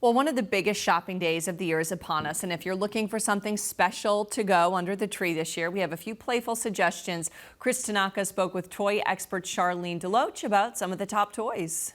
Well, one of the biggest shopping days of the year is upon us, and if you're looking for something special to go under the tree this year, we have a few playful suggestions. Chris Tanaka spoke with toy expert Charlene DeLoach about some of the top toys.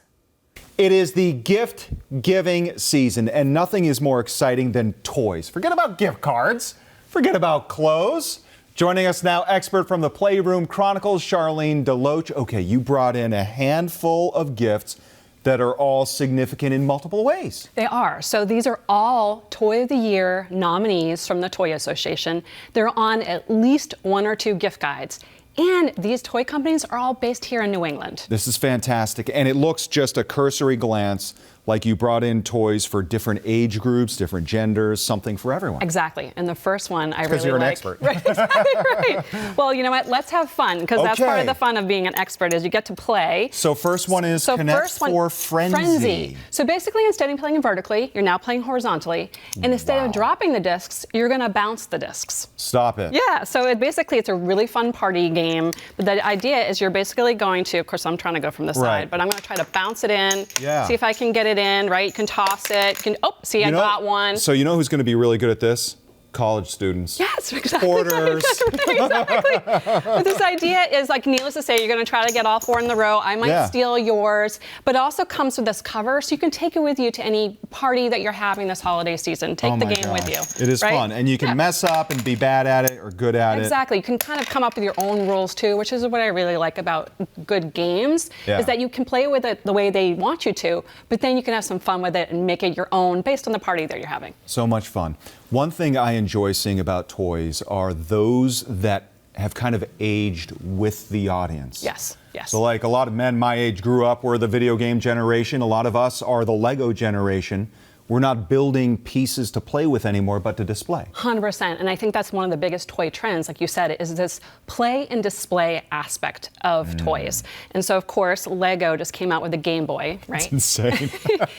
It is the gift-giving season, and nothing is more exciting than toys. Forget about gift cards. Forget about clothes. Joining us now, expert from the Playroom Chronicles, Charlene DeLoach. Okay, you brought in a handful of gifts that are all significant in multiple ways. They are. So these are all Toy of the Year nominees from the Toy Association. They're on at least one or two gift guides. And these toy companies are all based here in New England. This is fantastic. And it looks just a cursory glance like you brought in toys for different age groups, different genders, something for everyone. Exactly. And the first one I really like. Because you're an expert. Right, exactly right. Well, you know what? Let's have fun, because that's part of the fun of being an expert is you get to play. So first one is Connect for Frenzy. So basically, instead of playing vertically, you're now playing horizontally. And instead of dropping the discs, you're going to bounce the discs. Stop it. Yeah. So it's a really fun party game. But the idea is you're basically going to, of course, I'm trying to go from the side, but I'm going to try to bounce it in, see if I can get it in, right? You can toss it. I got one. So you know who's going to be really good at this? College students. Yes, exactly. Porters. Exactly. But this idea is, like, needless to say, you're going to try to get all four in the row. I might steal yours, but it also comes with this cover, so you can take it with you to any party that you're having this holiday season. Take the game with you. It is fun, and you can mess up and be bad at it or good at it. Exactly. You can kind of come up with your own rules too, which is what I really like about good games, is that you can play with it the way they want you to, but then you can have some fun with it and make it your own based on the party that you're having. So much fun. One thing I enjoy seeing about toys are those that have kind of aged with the audience. Yes, yes. So like a lot of men my age grew up, we're the video game generation. A lot of us are the Lego generation. We're not building pieces to play with anymore, but to display. 100%. And I think that's one of the biggest toy trends, like you said, is this play and display aspect of toys. And so, of course, Lego just came out with a Game Boy, right? It's insane.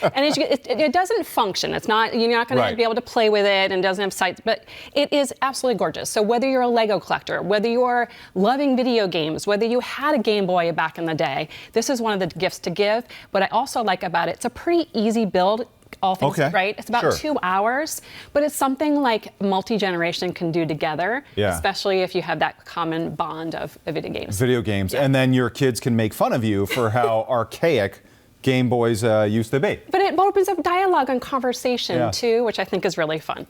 And it doesn't function. It's not, you're not going to be able to play with it, and it doesn't have sights, but it is absolutely gorgeous. So whether you're a Lego collector, whether you're loving video games, whether you had a Game Boy back in the day, this is one of the gifts to give. What I also like about it, it's a pretty easy build. All things right. It's about 2 hours, but it's something like multi-generation can do together, especially if you have that common bond of video games. Video games, and then your kids can make fun of you for how archaic Game Boys used to be. But it opens up dialogue and conversation too, which I think is really fun.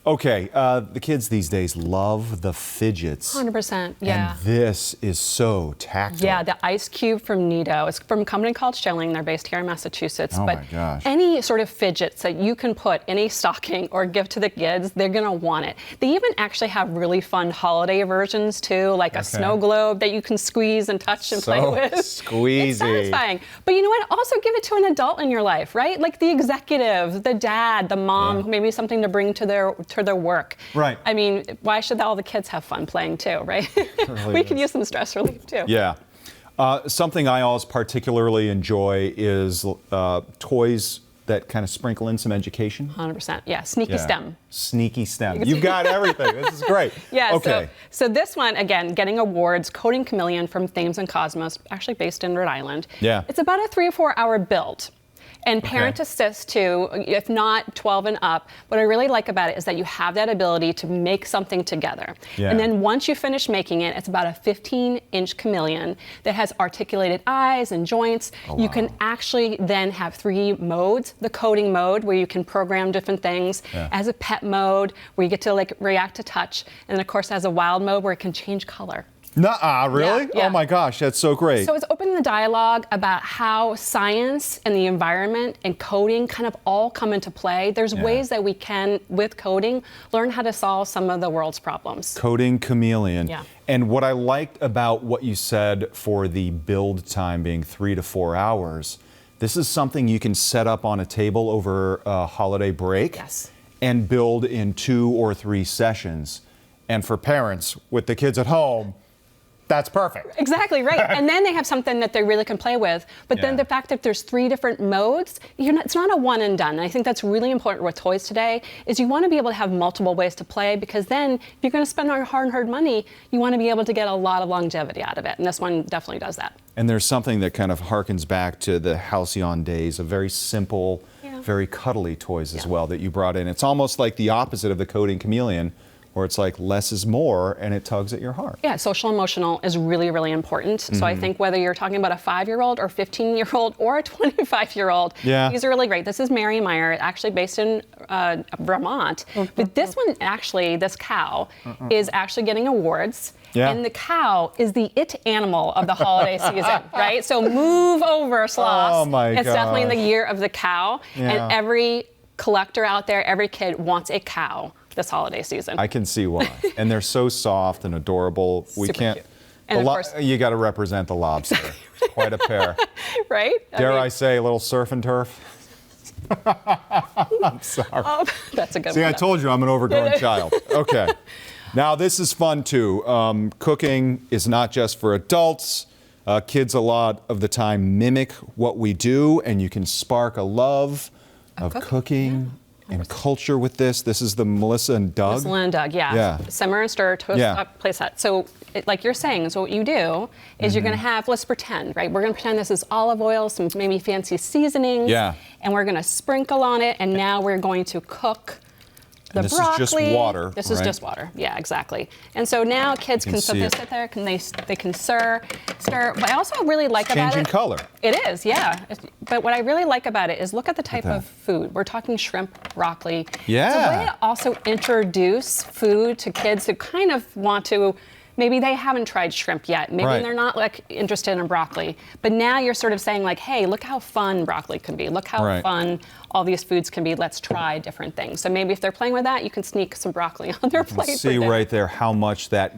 Okay, the kids these days love the Fidgets. 100%, yeah. And this is so tactile. Yeah, the Ice Cube from Nido. It's from a company called Charlene. They're based here in Massachusetts. Oh but my gosh. Any sort of fidgets that you can put in a stocking or give to the kids, they're going to want it. They even actually have really fun holiday versions too, like a snow globe that you can squeeze and touch and play with. Squeezy. It's satisfying. But you know what? Also give it to an adult in your life, right? Like the executive, the dad, the mom, maybe something to bring to their work. Right. I mean, why should all the kids have fun playing too, right? We could use some stress relief too. Yeah. Something I always particularly enjoy is toys that kind of sprinkle in some education. 100%. Yeah. Sneaky STEM. Sneaky STEM. You've got everything. This is great. Yeah. Okay. So this one, again, getting awards, Coding Chameleon from Thames and Cosmos, actually based in Rhode Island. Yeah. It's about a 3 or 4 hour build. And parent assist too, if not 12 and up. What I really like about it is that you have that ability to make something together. And then once you finish making it, it's about a 15-inch chameleon that has articulated eyes and joints. You can actually then have 3 modes. The coding mode, where you can program different things. As a pet mode, where you get to like react to touch. And then of course as a wild mode, where it can change color. Nuh-uh, really? Yeah. Oh my gosh, that's so great. So it's opening the dialogue about how science and the environment and coding kind of all come into play. There's ways that we can, with coding, learn how to solve some of the world's problems. Coding Chameleon. Yeah. And what I liked about what you said for the build time being 3 to 4 hours, this is something you can set up on a table over a holiday break and build in 2 or 3 sessions. And for parents with the kids at home, that's perfect. Exactly, right. And then they have something that they really can play with. But then the fact that there's 3 different modes, it's not a one and done. And I think that's really important with toys today, is you want to be able to have multiple ways to play, because then if you're going to spend our hard-earned money, you want to be able to get a lot of longevity out of it. And this one definitely does that. And there's something that kind of harkens back to the halcyon days, a very simple very cuddly toys as well that you brought in. It's almost like the opposite of the coding chameleon, where it's like less is more and it tugs at your heart. Yeah, social emotional is really, really important. So I think whether you're talking about a 5-year-old or 15-year-old or a 25-year-old, these are really great. This is Mary Meyer, actually based in Vermont. But this one actually, this cow, is actually getting awards. Yeah. And the cow is the it animal of the holiday season, right? So move over, sloths. Oh my It's definitely the gosh. year of the cow. Yeah. And every collector out there, every kid wants a cow this holiday season. I can see why. And they're so soft and adorable. We Super can't. cute. And of course, you got to represent the lobster. It's quite a pair. right? Dare I say, a little surf and turf? I'm sorry. Oh, that's a good See, one. I told you I'm an overgrown child. Okay. Now, this is fun, too. Cooking is not just for adults. Kids a lot of the time mimic what we do, and you can spark a love of cooking and culture with this. This is the Melissa and Doug. Melissa and Doug, yeah. Simmer and stir, toast up, place that. So, like you're saying, so what you do is you're going to have, let's pretend, right? We're going to pretend this is olive oil, some maybe fancy seasonings. Yeah. And we're going to sprinkle on it, and now we're going to cook the this broccoli. is just water, This is just water. Yeah, exactly. And so now kids can sit there, they can stir. What I also really like about it. Changing color. It is, yeah. But what I really like about it is look at the type of food. We're talking shrimp, broccoli. Yeah. It's a way to also introduce food to kids who kind of want to. Maybe they haven't tried shrimp yet. Maybe they're not like interested in broccoli. But now you're sort of saying like, hey, look how fun broccoli can be. Look how fun all these foods can be. Let's try different things. So maybe if they're playing with that, you can sneak some broccoli on their plate. See right there how much that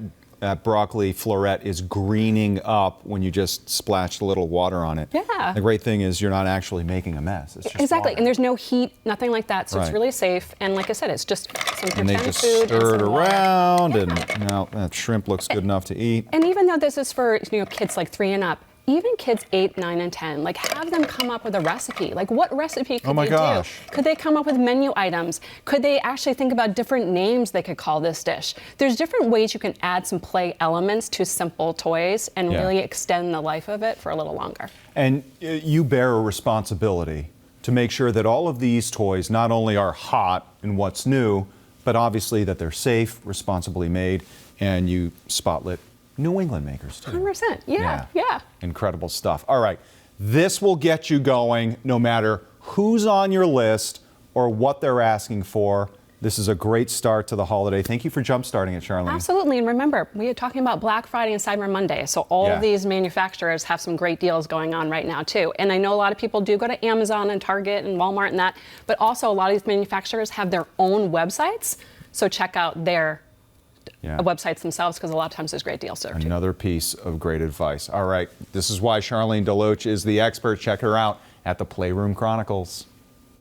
broccoli floret is greening up when you just splash a little water on it. Yeah. The great thing is you're not actually making a mess. It's just exactly, water. and there's no heat, nothing like that, so it's really safe. And like I said, it's just some And they pretend just food stir and it some water. around, and now that shrimp looks good enough to eat. And even though this is for kids like 3 and up, even kids 8, 9, and 10, like have them come up with a recipe. Like what recipe could they do? Could they come up with menu items? Could they actually think about different names they could call this dish? There's different ways you can add some play elements to simple toys and really extend the life of it for a little longer. And you bear a responsibility to make sure that all of these toys not only are hot and what's new, but obviously that they're safe, responsibly made, and you spotlight New England makers too. 100%, yeah. Incredible stuff. All right, this will get you going no matter who's on your list or what they're asking for. This is a great start to the holiday. Thank you for jump-starting it, Charlene. Absolutely, and remember, we are talking about Black Friday and Cyber Monday, so all of these manufacturers have some great deals going on right now too. And I know a lot of people do go to Amazon and Target and Walmart and that, but also a lot of these manufacturers have their own websites, so check out their websites themselves, because a lot of times there's great deals there too. Another piece of great advice. All right, this is why Charlene DeLoach is the expert. Check her out at the Playroom Chronicles.